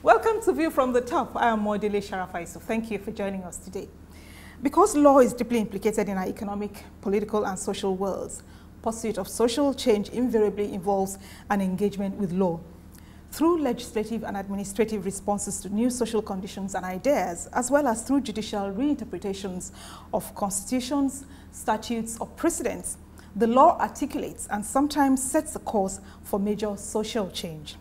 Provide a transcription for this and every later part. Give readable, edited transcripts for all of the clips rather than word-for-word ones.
Welcome to View from the Top. I am Modele Sharafaiso. Thank you for joining us today. Because law is deeply implicated in our economic, political, and social worlds, pursuit of social change invariably involves an engagement with law. Through legislative and administrative responses to new social conditions and ideas, as well as through judicial reinterpretations of constitutions, statutes, or precedents, the law articulates and sometimes sets the course for major social change.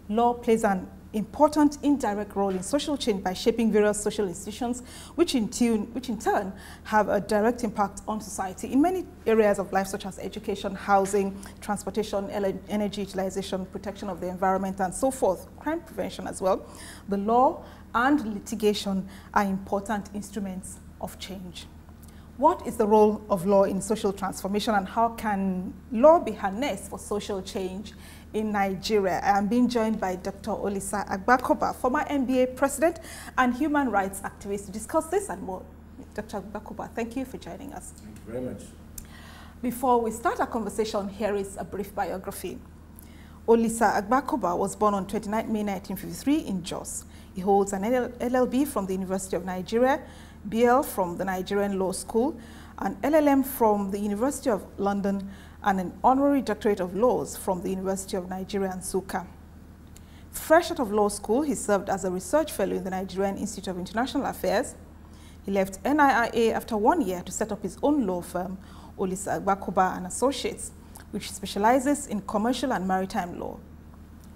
Law plays an important indirect role in social change by shaping various social institutions, which in turn have a direct impact on society in many areas of life, such as education, housing, transportation, energy utilization, protection of the environment, and so forth, crime prevention as well. The law and litigation are important instruments of change. What is the role of law in social transformation, and how can law be harnessed for social change in Nigeria? I am being joined by Dr. Olisa Agbakoba, former NBA president and human rights activist, to discuss this and more. Dr. Agbakoba, thank you for joining us. Thank you very much. Before we start our conversation, here is a brief biography. Olisa Agbakoba was born on 29 May 1953 in Jos. He holds an LLB from the University of Nigeria, BL from the Nigerian Law School, an LLM from the University of London, and an honorary doctorate of laws from the University of Nigeria, Nsukka. Fresh out of law school, he served as a research fellow in the Nigerian Institute of International Affairs. He left NIIA after 1 year to set up his own law firm, Olisa Agbakoba and Associates, which specializes in commercial and maritime law.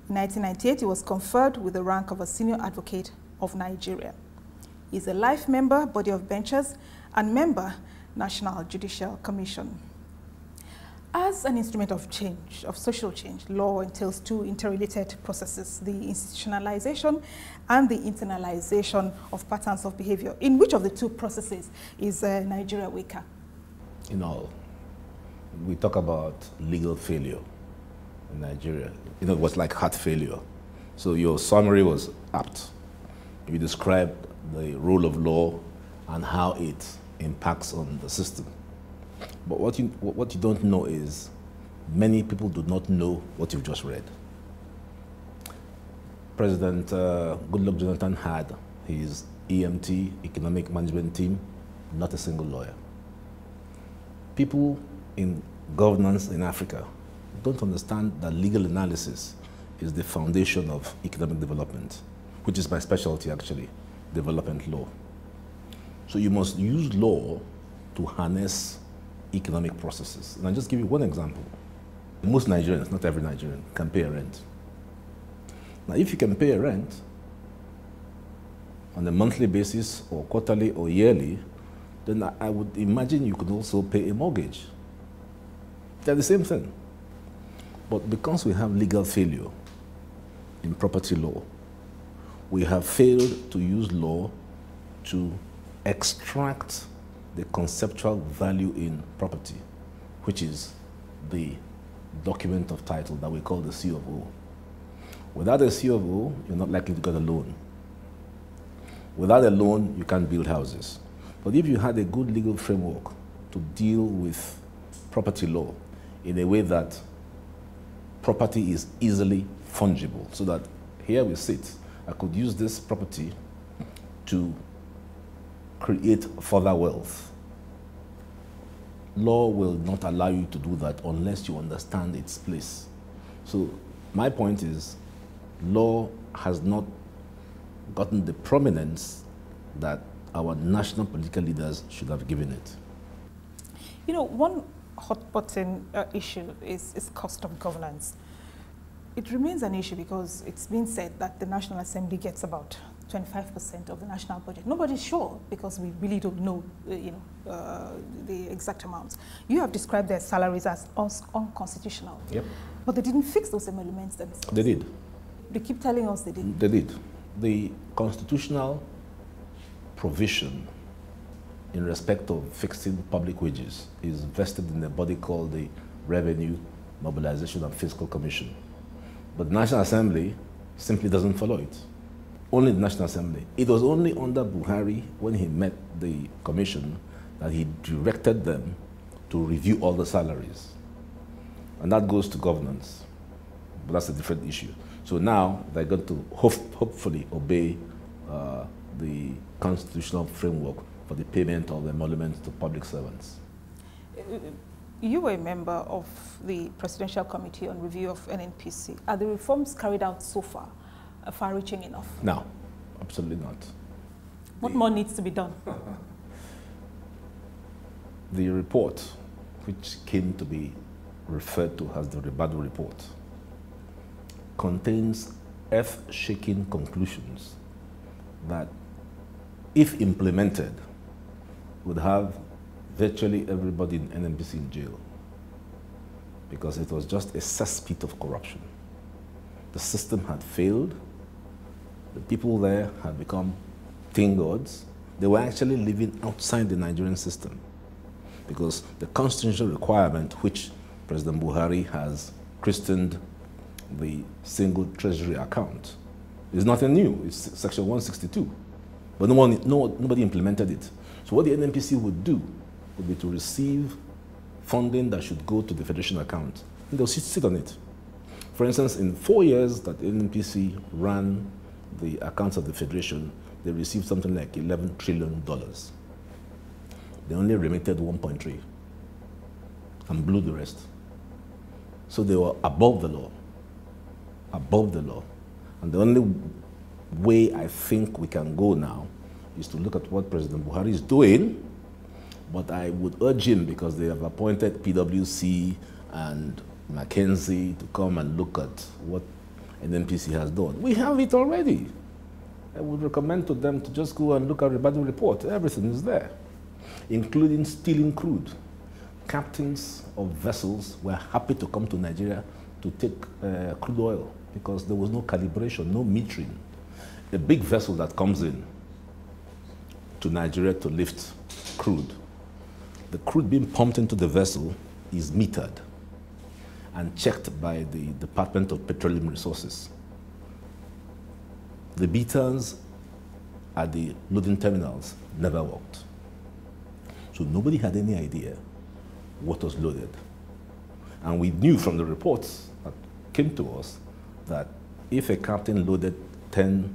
In 1998, he was conferred with the rank of a senior advocate of Nigeria. He is a life member, Body of Benchers, and member, National Judicial Commission. As an instrument of change, of social change, law entails two interrelated processes, the institutionalization and the internalization of patterns of behavior. In which of the two processes is Nigeria weaker? In all. We talk about legal failure in Nigeria. You know, it was like heart failure. So your summary was apt. You described the role of law and how it impacts on the system. But what you don't know is many people do not know what you've just read. President Goodluck Jonathan had his EMT, Economic Management Team, not a single lawyer. People in governance in Africa don't understand that legal analysis is the foundation of economic development, which is my specialty actually, development law. So you must use law to harness economic processes. And I'll just give you one example. Most Nigerians, not every Nigerian, can pay a rent. Now, if you can pay a rent on a monthly basis or quarterly or yearly, then I would imagine you could also pay a mortgage. They're the same thing. But because we have legal failure in property law, we have failed to use law to extract the conceptual value in property, which is the document of title that we call the C of O. Without a C of O, you're not likely to get a loan. Without a loan, you can't build houses. But if you had a good legal framework to deal with property law in a way that property is easily fungible, so that here we sit, I could use this property to create further wealth. Law will not allow you to do that unless you understand its place. So my point is, law has not gotten the prominence that our national political leaders should have given it. You know, one hot button issue is cost of governance. It remains an issue because it's been said that the National Assembly gets about 25% of the national budget. Nobody's sure because we really don't know, the exact amounts. You have described their salaries as unconstitutional. Yep. But they didn't fix those emoluments themselves. They did. They keep telling us they didn't. They did. The constitutional provision in respect of fixing public wages is vested in a body called the Revenue, Mobilization and Fiscal Commission. But the National Assembly simply doesn't follow it. Only the National Assembly. It was only under Buhari, when he met the commission, that he directed them to review all the salaries. And that goes to governance. But that's a different issue. So now they're going to hopefully obey the constitutional framework for the payment of emoluments to public servants. You were a member of the Presidential Committee on Review of NNPC. Are the reforms carried out so far far-reaching enough? No, absolutely not. What more needs to be done? The report, which came to be referred to as the Rebadu report, contains earth-shaking conclusions that, if implemented, would have virtually everybody in NNPC in jail, because it was just a cesspit of corruption. The system had failed. The people there had become thin gods. They were actually living outside the Nigerian system, because the constitutional requirement, which President Buhari has christened the single treasury account, is nothing new. It's section 162. But nobody implemented it. So what the NNPC would do would be to receive funding that should go to the federation account, and they'll sit on it. For instance, in 4 years that the NNPC ran the accounts of the federation, they received something like $11 trillion. They only remitted 1.3 and blew the rest. So they were above the law. Above the law. And the only way I think we can go now is to look at what President Buhari is doing. But I would urge him, because they have appointed PwC and McKinsey to come and look at what NNPC has done. We have it already. I would recommend to them to just go and look at the Rebadu report. Everything is there, including stealing crude. Captains of vessels were happy to come to Nigeria to take crude oil because there was no calibration, no metering. A big vessel that comes in to Nigeria to lift crude, the crude being pumped into the vessel is metered and checked by the Department of Petroleum Resources. The meters at the loading terminals never worked. So nobody had any idea what was loaded. And we knew from the reports that came to us that if a captain loaded 10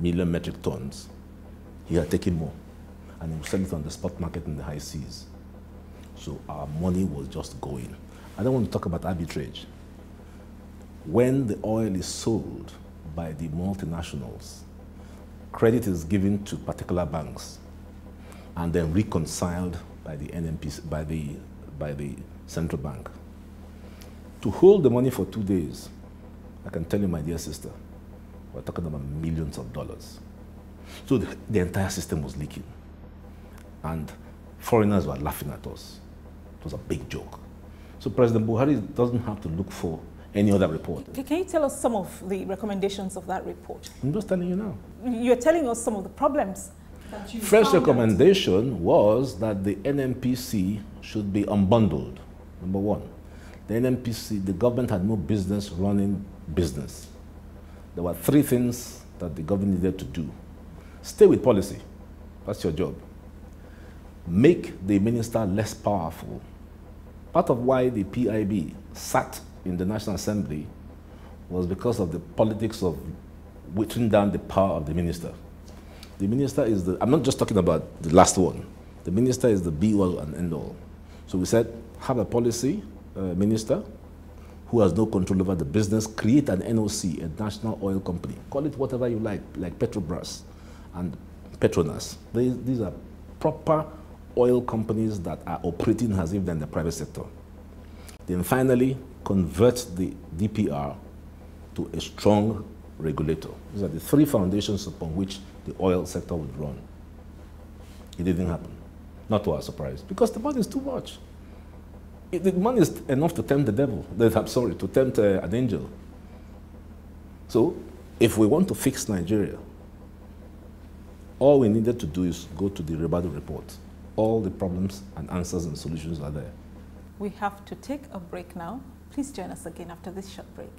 million metric tons, he had taken more, and he would sell it on the spot market in the high seas. So our money was just going. I don't want to talk about arbitrage. When the oil is sold by the multinationals, credit is given to particular banks and then reconciled by the NNPC, by the central bank. To hold the money for 2 days, I can tell you, my dear sister, we're talking about millions of dollars. So the entire system was leaking. And foreigners were laughing at us. It was a big joke. So President Buhari doesn't have to look for any other report. Can you tell us some of the recommendations of that report? I'm just telling you now. You're telling us some of the problems. First recommendation was that the NNPC should be unbundled. Number one, the NNPC, the government had no business running business. There were 3 things that the government needed to do. Stay with policy. That's your job. Make the minister less powerful. Part of why the PIB sat in the National Assembly was because of the politics of watering down the power of the minister. The minister is the, I'm not just talking about the last one. The minister is the be-all and end-all. So we said, have a policy minister who has no control over the business, create an NOC, a national oil company. Call it whatever you like Petrobras and Petronas. These are proper oil companies that are operating as if they're in the private sector. Then finally, convert the DPR to a strong regulator. These are the 3 foundations upon which the oil sector would run. It didn't happen, not to our surprise, because the money is too much. The money is enough to tempt the devil. I'm sorry, to tempt an angel. So, if we want to fix Nigeria, all we needed to do is go to the Rebadu report. All the problems and answers and solutions are there. We have to take a break now. Please join us again after this short break.